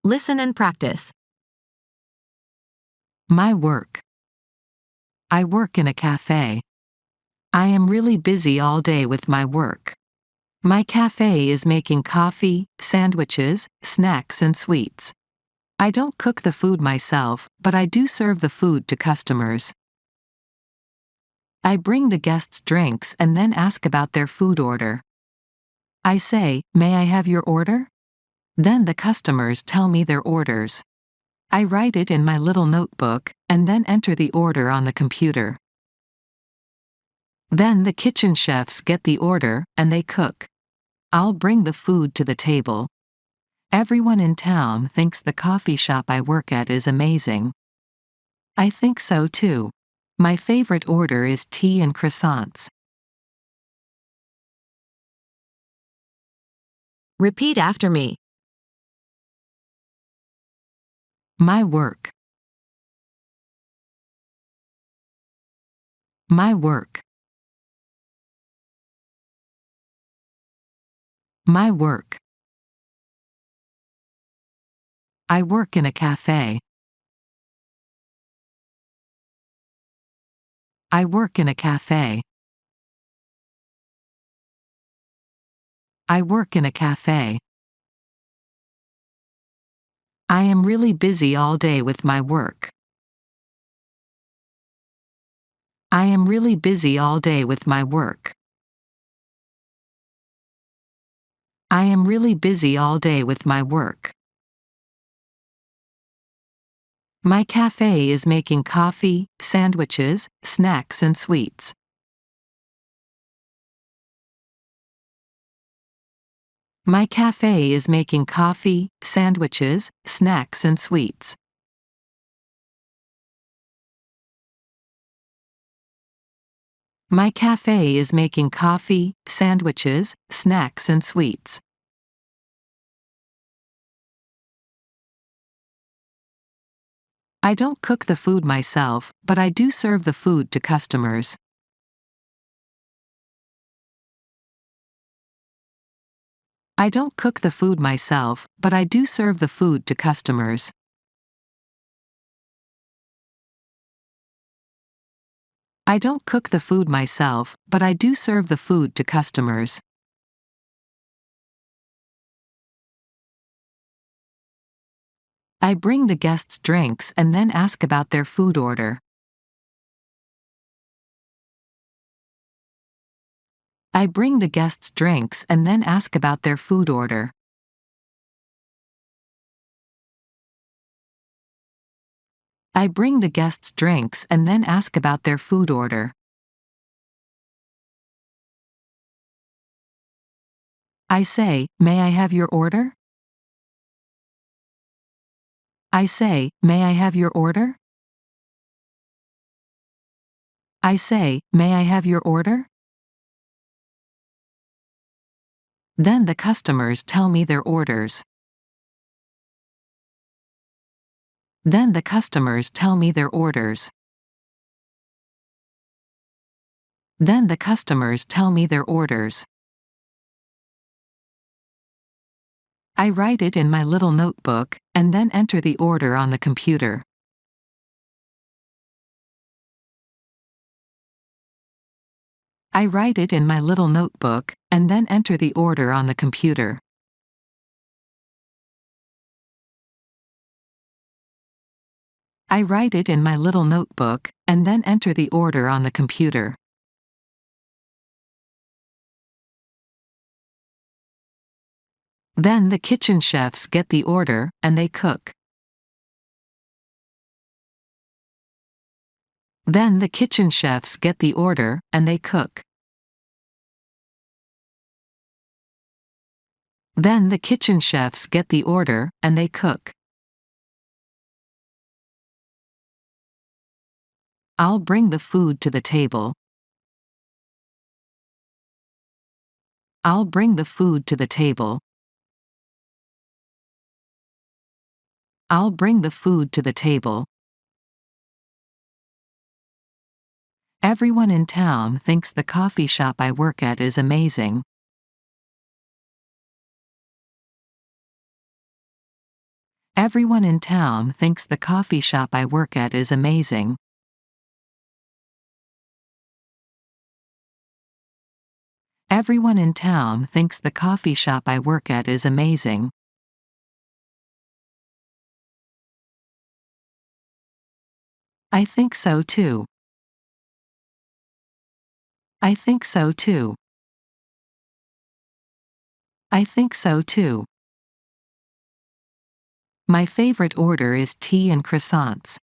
Listen and practice. My work. I work in a cafe. I am really busy all day with my work. My cafe is making coffee, sandwiches, snacks, and sweets. I don't cook the food myself, but I do serve the food to customers. I bring the guests drinks and then ask about their food order. I say, "May I have your order?" Then the customers tell me their orders. I write it in my little notebook, and then enter the order on the computer. Then the kitchen chefs get the order, and they cook. I'll bring the food to the table. Everyone in town thinks the coffee shop I work at is amazing. I think so too. My favorite order is tea and croissants. Repeat after me. My work. My work. My work. I work in a cafe. I work in a cafe. I work in a cafe. I am really busy all day with my work. I am really busy all day with my work. I am really busy all day with my work. My cafe is making coffee, sandwiches, snacks, and sweets. My cafe is making coffee, sandwiches, snacks, and sweets. My cafe is making coffee, sandwiches, snacks, and sweets. I don't cook the food myself, but I do serve the food to customers. I don't cook the food myself, but I do serve the food to customers. I don't cook the food myself, but I do serve the food to customers. I bring the guests drinks and then ask about their food order. I bring the guests drinks and then ask about their food order. I bring the guests drinks and then ask about their food order. I say, "May I have your order?" I say, "May I have your order?" I say, "May I have your order?" Then the customers tell me their orders. Then the customers tell me their orders. Then the customers tell me their orders. I write it in my little notebook, and then enter the order on the computer. I write it in my little notebook, and then enter the order on the computer. I write it in my little notebook, and then enter the order on the computer. Then the kitchen chefs get the order, and they cook. Then the kitchen chefs get the order, and they cook. Then the kitchen chefs get the order, and they cook. I'll bring the food to the table. I'll bring the food to the table. I'll bring the food to the table. Everyone in town thinks the coffee shop I work at is amazing. Everyone in town thinks the coffee shop I work at is amazing. Everyone in town thinks the coffee shop I work at is amazing. I think so too. I think so too. I think so too. My favorite order is tea and croissants.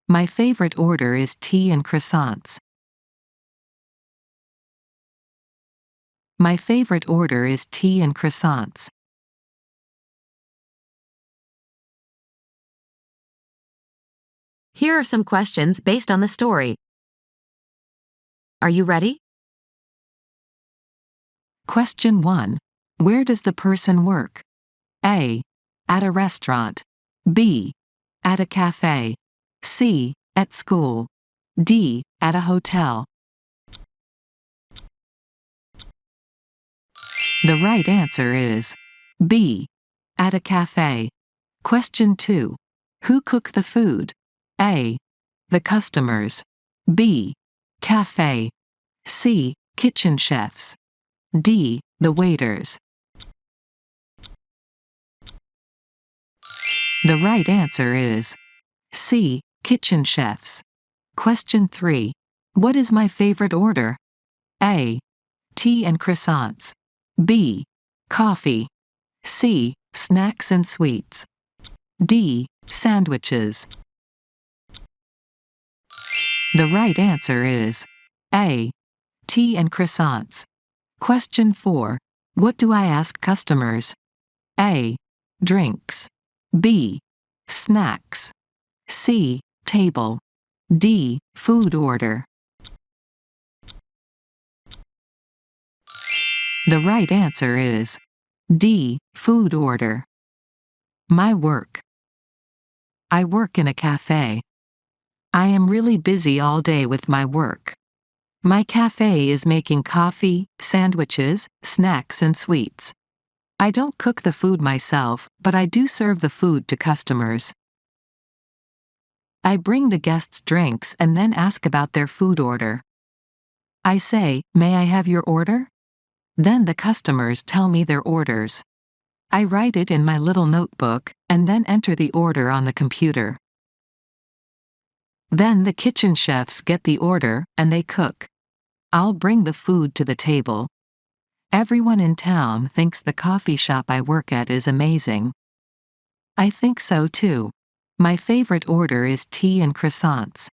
My favorite order is tea and croissants. My favorite order is tea and croissants. Here are some questions based on the story. Are you ready? Question 1. Where does the person work? A. At a restaurant. B. At a cafe. C. At school. D. At a hotel. The right answer is B. At a cafe. Question 2. Who cook the food? A. The customers. B. Cafe. C. Kitchen chefs. D. The waiters. The right answer is C. Kitchen chefs. Question 3. What is my favorite order? A. Tea and croissants. B. Coffee. C. Snacks and sweets. D. Sandwiches. The right answer is A. Tea and croissants. Question 4. What do I ask customers? A. Drinks. B. Snacks. C. Table. D. Food order. The right answer is D. Food order. My work. I work in a cafe. I am really busy all day with my work. My cafe is making coffee, sandwiches, snacks and sweets. I don't cook the food myself, but I do serve the food to customers. I bring the guests drinks and then ask about their food order. I say, "May I have your order?" Then the customers tell me their orders. I write it in my little notebook, and then enter the order on the computer. Then the kitchen chefs get the order, and they cook. I'll bring the food to the table. Everyone in town thinks the coffee shop I work at is amazing. I think so too. My favorite order is tea and croissants.